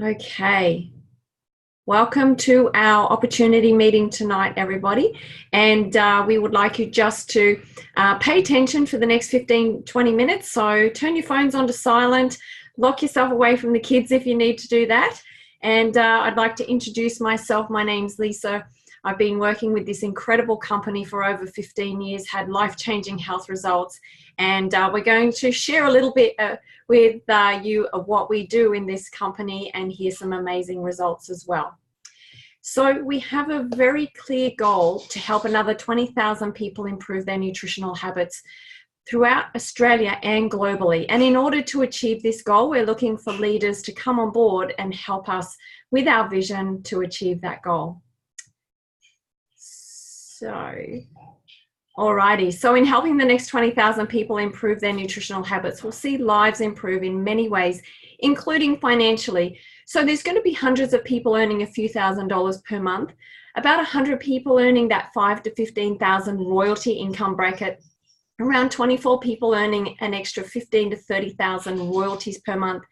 Okay, welcome to our opportunity meeting tonight, everybody. And we would like you just to pay attention for the next 15-20 minutes. So turn your phones onto silent, lock yourself away from the kids if you need to do that. And I'd like to introduce myself. My name's Lisa. I've been working with this incredible company for over 15 years, had life-changing health results. And we're going to share a little bit with you of what we do in this company and hear some amazing results as well. So we have a very clear goal to help another 20,000 people improve their nutritional habits throughout Australia and globally. And in order to achieve this goal, we're looking for leaders to come on board and help us with our vision to achieve that goal. Alrighty, so in helping the next 20,000 people improve their nutritional habits, we'll see lives improve in many ways, including financially. So there's going to be hundreds of people earning a few $1,000s per month, about 100 people earning that 5 to 15,000 royalty income bracket, around 24 people earning an extra 15 to 30,000 royalties per month,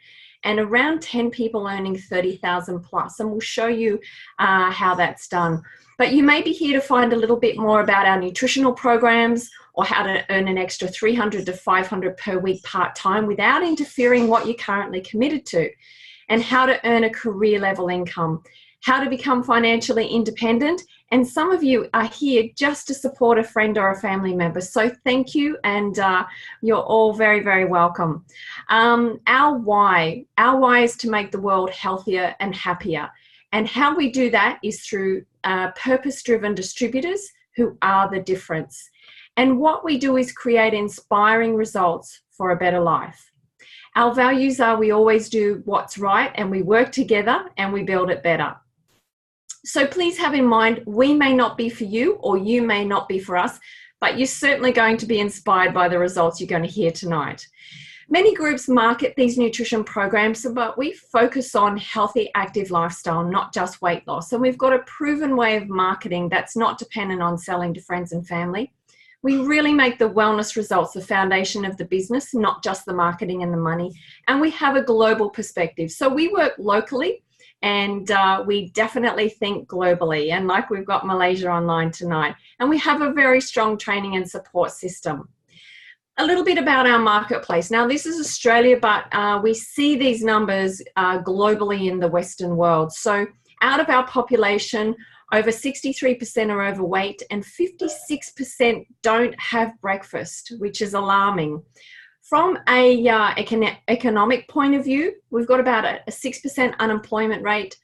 and around 10 people earning 30,000 plus. And we'll show you how that's done. But you may be here to find a little bit more about our nutritional programs or how to earn an extra 300 to 500 per week part-time without interfering what you're currently committed to, and how to earn a career level income, how to become financially independent. And some of you are here just to support a friend or a family member. So thank you, and you're all very, very welcome. Our why is to make the world healthier and happier. And how we do that is through purpose-driven distributors who are the difference. And what we do is create inspiring results for a better life. Our values are we always do what's right, and we work together and we build it better. So please have in mind, we may not be for you or you may not be for us, but you're certainly going to be inspired by the results you're going to hear tonight. Many groups market these nutrition programs, but we focus on healthy, active lifestyle, not just weight loss. And we've got a proven way of marketing that's not dependent on selling to friends and family. We really make the wellness results the foundation of the business, not just the marketing and the money. And we have a global perspective. So we work locally, and we definitely think globally. And like we've got Malaysia online tonight. And we have a very strong training and support system. A little bit about our marketplace. Now, this is Australia, but we see these numbers globally in the Western world. So out of our population, over 63% are overweight and 56% don't have breakfast, which is alarming. From a economic point of view, we've got about a 6% unemployment rate,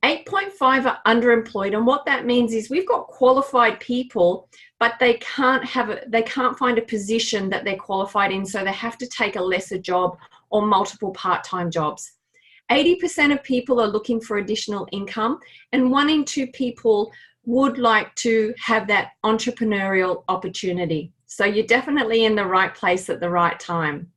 8.5 are underemployed, and what that means is we've got qualified people, but they can't find a position that they're qualified in, so they have to take a lesser job or multiple part-time jobs. 80% of people are looking for additional income, and 1 in 2 people would like to have that entrepreneurial opportunity. So you're definitely in the right place at the right time.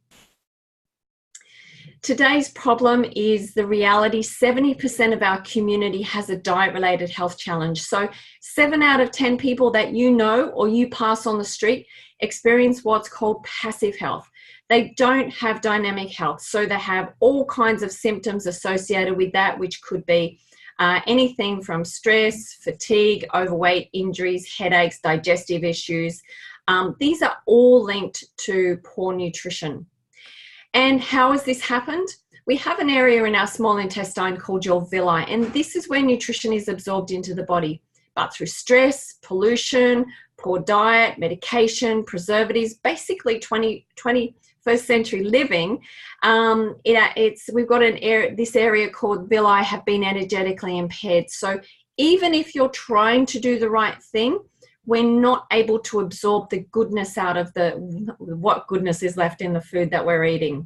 Today's problem is the reality. 70% of our community has a diet-related health challenge. So 7 out of 10 people that you know or you pass on the street experience what's called passive health. They don't have dynamic health. So they have all kinds of symptoms associated with that, which could be anything from stress, fatigue, overweight, injuries, headaches, digestive issues. These are all linked to poor nutrition. And how has this happened? We have an area in our small intestine called your villi, and this is where nutrition is absorbed into the body. But through stress, pollution, poor diet, medication, preservatives, basically 21st century living, we've got this area called villi have been energetically impaired. So even if you're trying to do the right thing, we're not able to absorb the goodness out of what goodness is left in the food that we're eating.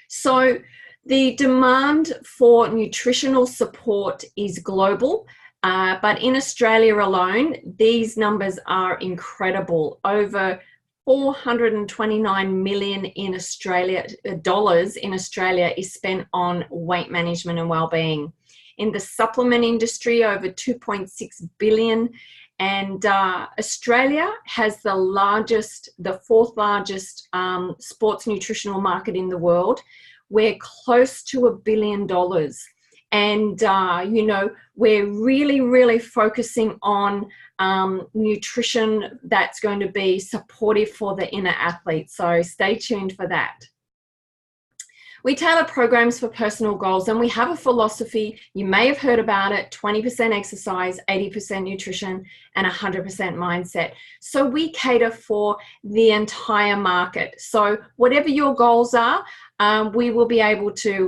So the demand for nutritional support is global, but in Australia alone, these numbers are incredible. Over 429 million in Australia dollars in Australia is spent on weight management and well-being. In the supplement industry, over 2.6 billion. And Australia has the 4th largest sports nutritional market in the world, we're close to $1 billion. And, we're really, really focusing on nutrition that's going to be supportive for the inner athlete. So stay tuned for that. We tailor programs for personal goals, and we have a philosophy. You may have heard about it: 20% exercise, 80% nutrition, and 100% mindset. So we cater for the entire market. So whatever your goals are, we will be able to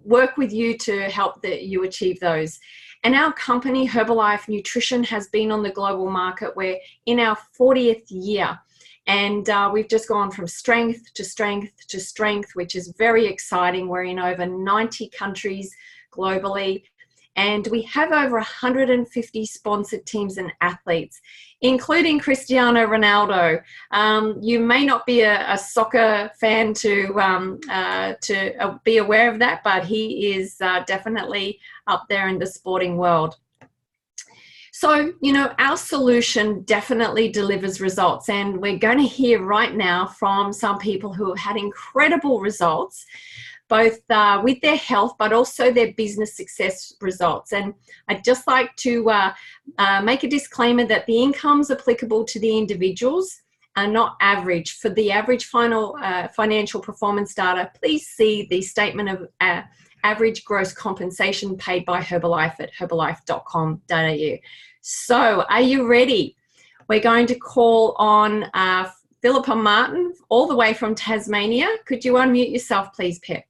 work with you to help you achieve those. And our company, Herbalife Nutrition, has been on the global market. We're in our 40th year. And we've just gone from strength to strength to strength, which is very exciting. We're in over 90 countries globally. And we have over 150 sponsored teams and athletes, including Cristiano Ronaldo. You may not be a soccer fan to be aware of that, but he is definitely up there in the sporting world. So, our solution definitely delivers results, and we're going to hear right now from some people who have had incredible results, both with their health, but also their business success results. And I'd just like to make a disclaimer that the incomes applicable to the individuals are not average. For the average financial performance data, please see the statement of average gross compensation paid by Herbalife at herbalife.com.au. So, are you ready? We're going to call on Philippa Martin, all the way from Tasmania. Could you unmute yourself, please, Pip?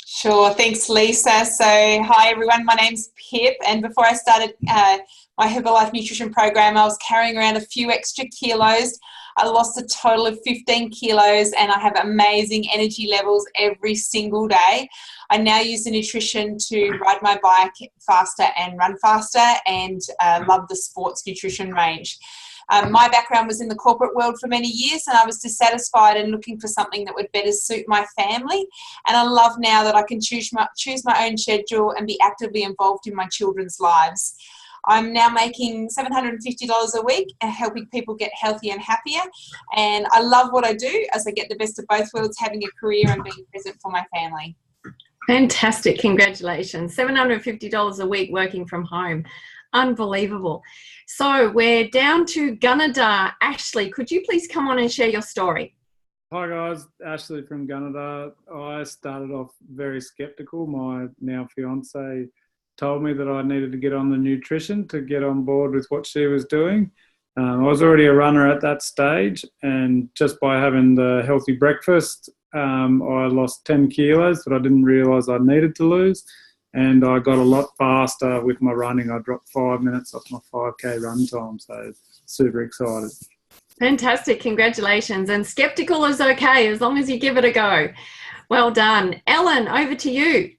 Sure, thanks, Lisa. So, hi everyone, my name's Pip, and before I started my Herbalife nutrition program, I was carrying around a few extra kilos. I lost a total of 15 kilos, and I have amazing energy levels every single day. I now use the nutrition to ride my bike faster and run faster, and love the sports nutrition range. My background was in the corporate world for many years, and I was dissatisfied and looking for something that would better suit my family. And I love now that I can choose my own schedule and be actively involved in my children's lives. I'm now making $750 a week and helping people get healthier and happier. And I love what I do, as I get the best of both worlds, having a career and being present for my family. Fantastic. Congratulations. $750 a week working from home. Unbelievable. So we're down to Gunnedah. Ashley, could you please come on and share your story? Hi guys, Ashley from Gunnedah. I started off very skeptical. My now fiance told me that I needed to get on the nutrition to get on board with what she was doing. I was already a runner at that stage, and just by having the healthy breakfast, I lost 10 kilos that I didn't realise I needed to lose, and I got a lot faster with my running. I dropped 5 minutes off my 5K run time, so super excited. Fantastic, congratulations. And skeptical is okay as long as you give it a go. Well done. Ellen, over to you.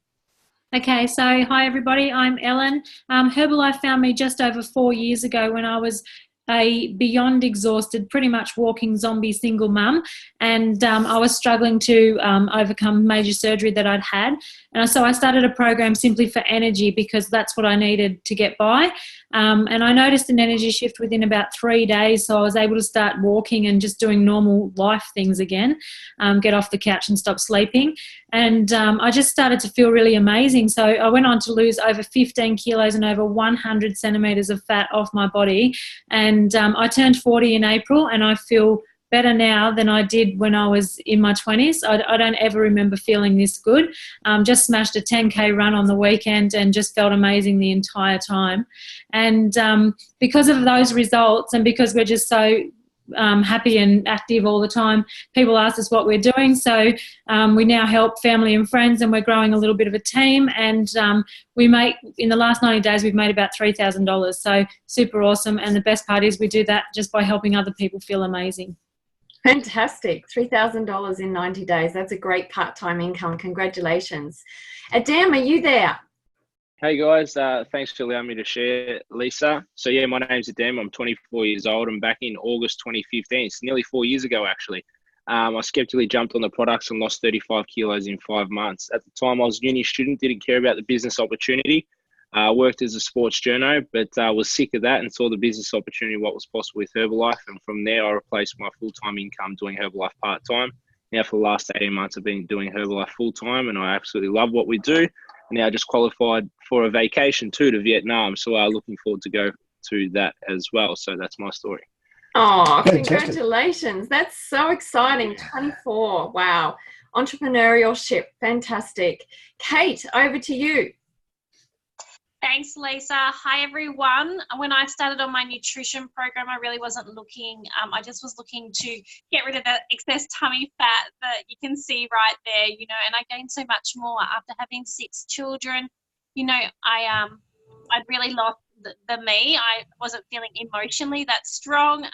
Okay, so hi everybody, I'm Ellen. Herbalife found me just over 4 years ago when I was a beyond exhausted, pretty much walking zombie single mum, and I was struggling to overcome major surgery that I'd had. And so I started a program simply for energy, because that's what I needed to get by. And I noticed an energy shift within about 3 days, so I was able to start walking and just doing normal life things again, get off the couch and stop sleeping. And I just started to feel really amazing. So I went on to lose over 15 kilos and over 100 centimetres of fat off my body. And I turned 40 in April, and I feel better now than I did when I was in my 20s. I don't ever remember feeling this good. Just smashed a 10K run on the weekend and just felt amazing the entire time. And because of those results, and because we're just so happy and active all the time, people ask us what we're doing. So we now help family and friends, and we're growing a little bit of a team. And we make, in the last 90 days, we've made about $3,000. So super awesome. And the best part is we do that just by helping other people feel amazing. Fantastic. $3,000 in 90 days. That's a great part-time income. Congratulations. Adam, are you there? Hey guys, thanks for allowing me to share, Lisa. So yeah, my name's Adam. I'm 24 years old. I'm back in August 2015. It's nearly 4 years ago, actually. I skeptically jumped on the products and lost 35 kilos in 5 months. At the time, I was a uni student, didn't care about the business opportunity. Worked as a sports journo, but was sick of that and saw the business opportunity, what was possible with Herbalife. And from there, I replaced my full-time income doing Herbalife part-time. now for the last 18 months, I've been doing Herbalife full time, and I absolutely love what we do. And now I just qualified for a vacation too to Vietnam, so I'm looking forward to go to that as well. So that's my story. Oh, Fantastic. congratulations. That's so exciting. 24. Wow. Entrepreneurship. Fantastic. Kate, over to you. Thanks, Lisa. Hi, everyone. When I started on my nutrition program, I really wasn't looking. I just was looking to get rid of the excess tummy fat that you can see right there, you know, and I gained so much more after having 6 children. You know, I'd really lost the me. I wasn't feeling emotionally that strong.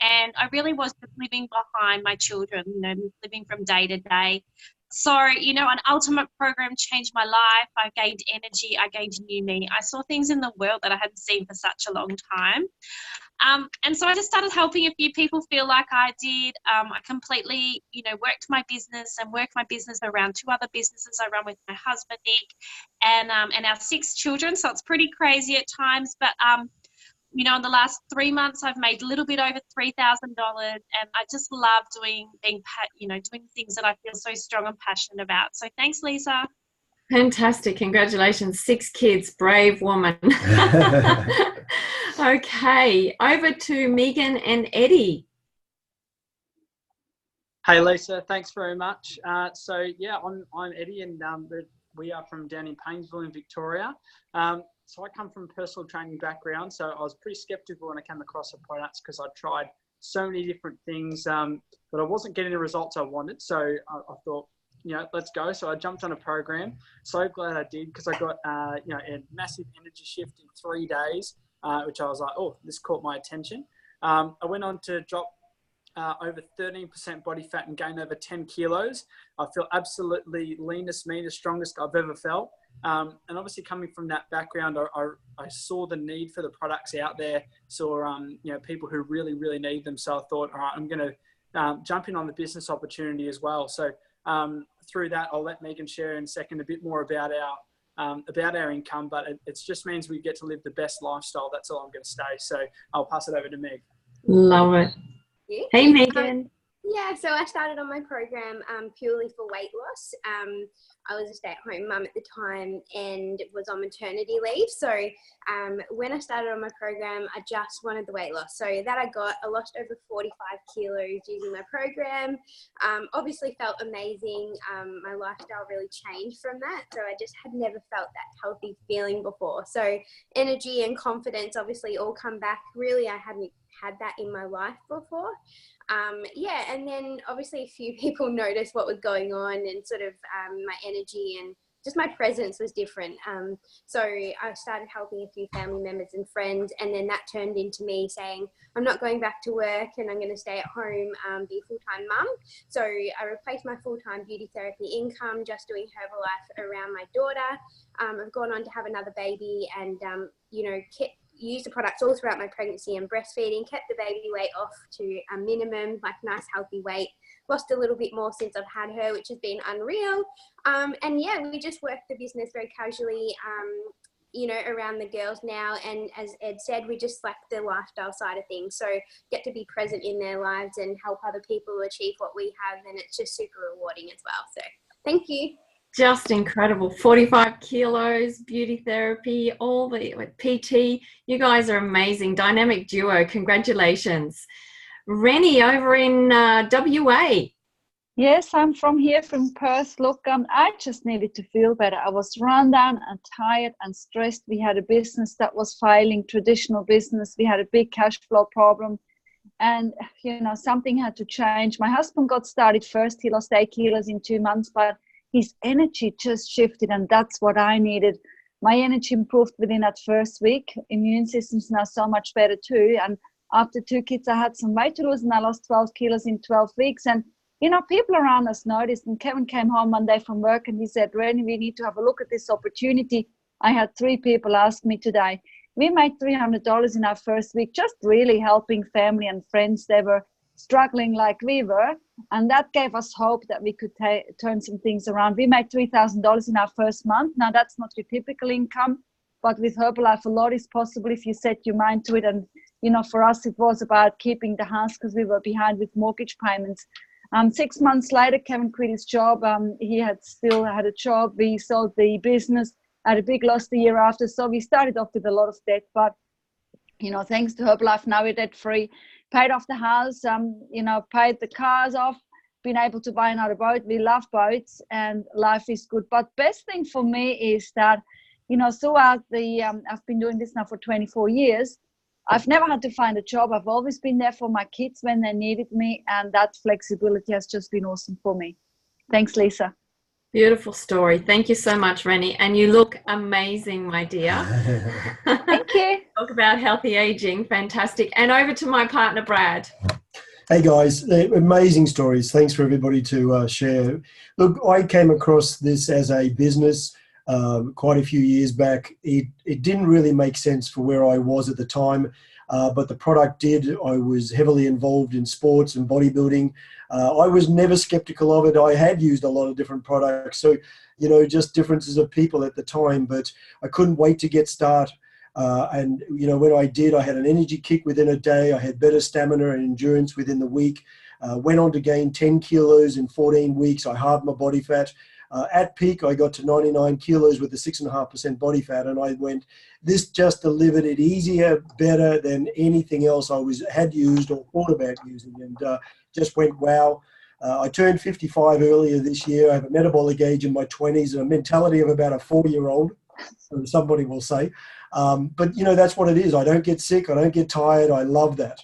And I really was just living behind my children, you know, living from day to day. So, you know, an ultimate program changed my life. I gained energy. I gained new me. I saw things in the world that I hadn't seen for such a long time. And so I just started helping a few people feel like I did. I completely, you know, worked my business around 2 other businesses I run with my husband, Nick, and our 6 children. So it's pretty crazy at times. But, you know, in the last 3 months, I've made a little bit over $3,000, and I just love doing things that I feel so strong and passionate about. So thanks, Lisa. Fantastic. Congratulations. 6 kids. Brave woman. Okay. Over to Megan and Eddie. Hey, Lisa. Thanks very much. So, yeah, I'm Eddie, and we are from down in Painesville in Victoria. So I come from a personal training background, so I was pretty skeptical when I came across the products because I tried so many different things, but I wasn't getting the results I wanted. So I thought, you know, let's go. So I jumped on a program. So glad I did, because I got, you know, a massive energy shift in 3 days, which I was like, oh, this caught my attention. I went on to drop over 13% body fat and gain over 10 kilos. I feel absolutely leanest, meanest, strongest I've ever felt. And obviously coming from that background, I saw the need for the products out there, saw, you know, people who really, really need them. So I thought, all right, I'm going to jump in on the business opportunity as well. So through that, I'll let Megan share in a second a bit more about our income, but it just means we get to live the best lifestyle. That's all I'm going to say. So I'll pass it over to Meg. Love it. Hey, Megan. Yeah, so I started on my program purely for weight loss. I was a stay-at-home mum at the time and was on maternity leave. So when I started on my program, I just wanted the weight loss. So that I lost over 45 kilos using my program. Obviously felt amazing. My lifestyle really changed from that. So I just had never felt that healthy feeling before. So energy and confidence obviously all come back. Really, I hadn't had that in my life before. Yeah, and then obviously a few people noticed what was going on, and sort of my energy and just my presence was different. So I started helping a few family members and friends, and then that turned into me saying, I'm not going back to work and I'm going to stay at home, be a full-time mum. So I replaced my full-time beauty therapy income just doing Herbalife around my daughter. I've gone on to have another baby, and, you know, used the products all throughout my pregnancy and breastfeeding, kept the baby weight off to a minimum, like nice healthy weight, lost a little bit more since I've had her, which has been unreal. And yeah, we just work the business very casually, you know, around the girls now. And as Ed said, we just like the lifestyle side of things. So get to be present in their lives and help other people achieve what we have. And it's just super rewarding as well. So thank you. Just incredible. 45 kilos, beauty therapy, all the PT. You guys are amazing. Dynamic duo. Congratulations. Rennie over in WA. Yes, I'm from Perth. Look, I just needed to feel better. I was run down and tired and stressed. We had a business that was failing, traditional business. We had a big cash flow problem. And, you know, something had to change. My husband got started first. He lost 8 kilos in 2 months, but his energy just shifted, and that's what I needed. My energy improved within that first week. Immune system's now so much better too. And after 2 kids, I had some weight to lose, and I lost 12 kilos in 12 weeks. And, you know, people around us noticed. And Kevin came home one day from work and he said, Rennie, we need to have a look at this opportunity. I had 3 people ask me today. We made $300 in our first week, just really helping family and friends. They were struggling like we were, and that gave us hope that we could turn some things around. We made $3,000 in our first month. Now that's not your typical income, but with Herbalife a lot is possible if you set your mind to it. And you know, for us it was about keeping the house because we were behind with mortgage payments. 6 months later, Kevin quit his job. He had still had a job. We sold the business, had a big loss the year after. So we started off with a lot of debt, but you know, thanks to Herbalife, now we're debt free. Paid off the house, you know, paid the cars off, been able to buy another boat. We love boats and life is good. But best thing for me is that, you know, throughout the, I've been doing this now for 24 years. I've never had to find a job. I've always been there for my kids when they needed me. And that flexibility has just been awesome for me. Thanks, Lisa. Beautiful story. Thank you so much, Rennie. And you look amazing, my dear. Thank you. Talk about healthy aging. Fantastic. And over to my partner, Brad. Hey guys, amazing stories. Thanks for everybody to share. Look, I came across this as a business quite a few years back. It didn't really make sense for where I was at the time, but the product did. I was heavily involved in sports and bodybuilding. I was never skeptical of it. I had used a lot of different products, so, you know, just differences of people at the time, but I couldn't wait to get started. And, you know, when I did, I had an energy kick within a day. I had better stamina and endurance within the week. Went on to gain 10 kilos in 14 weeks. I halved my body fat. At peak, I got to 99 kilos with a 6.5% body fat. And I went, this just delivered it easier, better than anything else I had used or thought about using. And just went, wow. I turned 55 earlier this year. I have a metabolic age in my 20s and a mentality of about a 4-year-old, somebody will say. But, you know, that's what it is. I don't get sick. I don't get tired. I love that.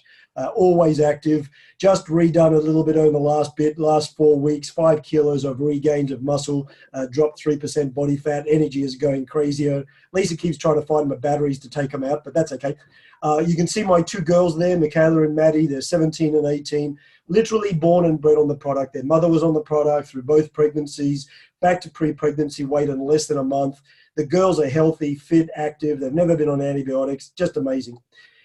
Always active. Just redone a little bit over the last 4 weeks, 5 kilos of regains of muscle, dropped 3% body fat. Energy is going crazier. Lisa keeps trying to find my batteries to take them out, but that's okay. You can see my 2 girls there, Michaela and Maddie. They're 17 and 18, literally born and bred on the product. Their mother was on the product through both pregnancies, back to pre-pregnancy weight in less than a month. The girls are healthy, fit, active. They've never been on antibiotics. Just amazing.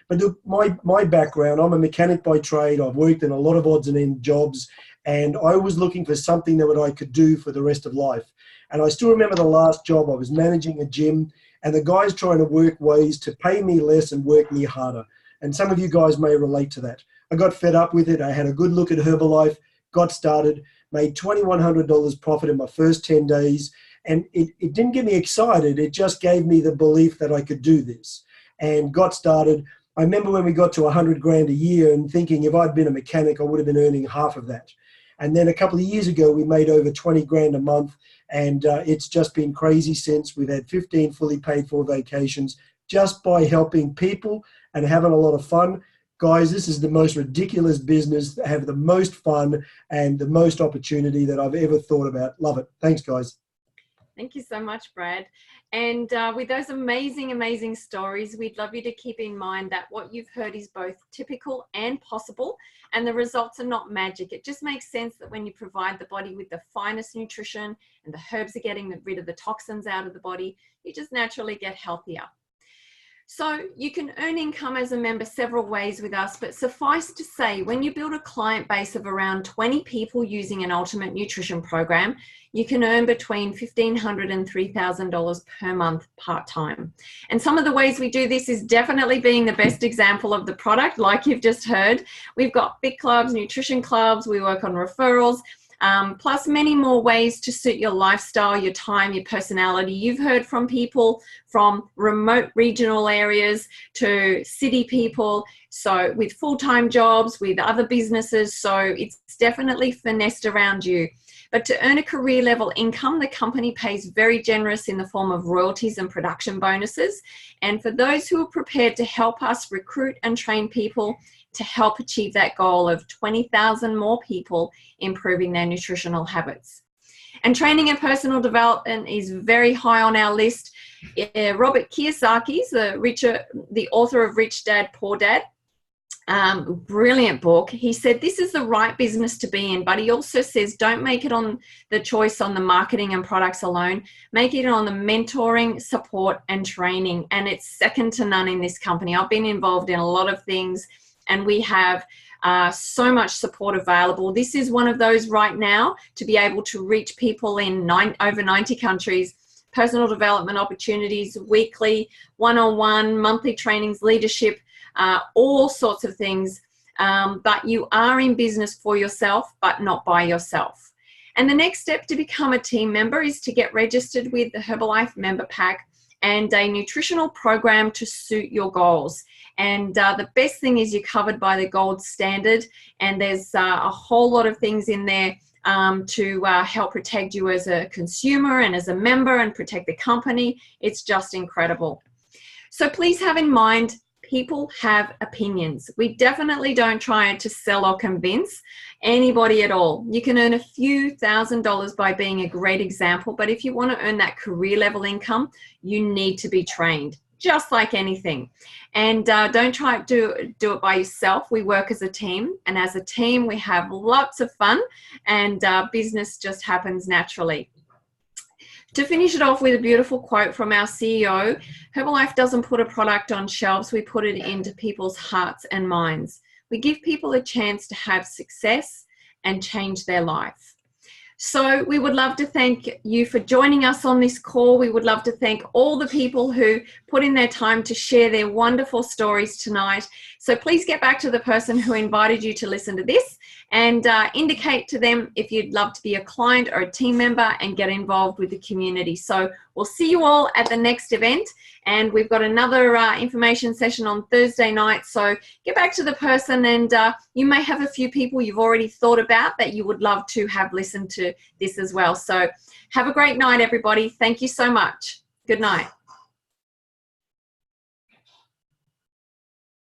But look, my background, I'm a mechanic by trade. I've worked in a lot of odds and end jobs, and I was looking for something that I could do for the rest of life. And I still remember the last job. I was managing a gym, and the guys trying to work ways to pay me less and work me harder. And some of you guys may relate to that. I got fed up with it. I had a good look at Herbalife, got started, made $2,100 profit in my first 10 days. And it didn't get me excited. It just gave me the belief that I could do this and got started. I remember when we got to 100 grand a year and thinking if I'd been a mechanic, I would have been earning half of that. And then a couple of years ago, we made over 20 grand a month. And it's just been crazy since. We've had 15 fully paid for vacations just by helping people and having a lot of fun. Guys, this is the most ridiculous business, have the most fun and the most opportunity that I've ever thought about. Love it. Thanks, guys. Thank you so much, Brad. And with those amazing, amazing stories, we'd love you to keep in mind that what you've heard is both typical and possible, and the results are not magic. It just makes sense that when you provide the body with the finest nutrition and the herbs are getting rid of the toxins out of the body, you just naturally get healthier. So you can earn income as a member several ways with us, but suffice to say, when you build a client base of around 20 people using an Ultimate Nutrition program, you can earn between $1,500 and $3,000 per month part-time. And some of the ways we do this is definitely being the best example of the product, like you've just heard. We've got fit clubs, nutrition clubs, we work on referrals, plus many more ways to suit your lifestyle, your time, your personality. You've heard from people from remote regional areas to city people, so with full-time jobs, with other businesses, so it's definitely finessed around you. But to earn a career level income, the company pays very generous in the form of royalties and production bonuses. And for those who are prepared to help us recruit and train people to help achieve that goal of 20,000 more people improving their nutritional habits. And training and personal development is very high on our list. Robert Kiyosaki, the author of Rich Dad, Poor Dad, brilliant book. He said this is the right business to be in, but he also says don't make it on the choice on the marketing and products alone. Make it on the mentoring, support, and training. And it's second to none in this company. I've been involved in a lot of things, and we have so much support available. This is one of those right now to be able to reach people in over 90 countries, personal development opportunities, weekly, one-on-one, monthly trainings, leadership, all sorts of things but you are in business for yourself, but not by yourself. And the next step to become a team member is to get registered with the Herbalife Member Pack and a nutritional program to suit your goals. And the best thing is you're covered by the gold standard, and there's a whole lot of things in there to help protect you as a consumer and as a member and protect the company. It's just incredible. So please have in mind, people have opinions. We definitely don't try to sell or convince anybody at all. You can earn a few $1,000s by being a great example, but if you want to earn that career level income, you need to be trained, just like anything. And don't try to do it by yourself. We work as a team, and as a team, we have lots of fun, and business just happens naturally. To finish it off with a beautiful quote from our CEO, Herbalife doesn't put a product on shelves, we put it into people's hearts and minds. We give people a chance to have success and change their life. So we would love to thank you for joining us on this call. We would love to thank all the people who put in their time to share their wonderful stories tonight. So please get back to the person who invited you to listen to this and indicate to them if you'd love to be a client or a team member and get involved with the community. So we'll see you all at the next event, and we've got another information session on Thursday night. So get back to the person, and you may have a few people you've already thought about that you would love to have listened to this as well. So have a great night, everybody. Thank you so much. Good night.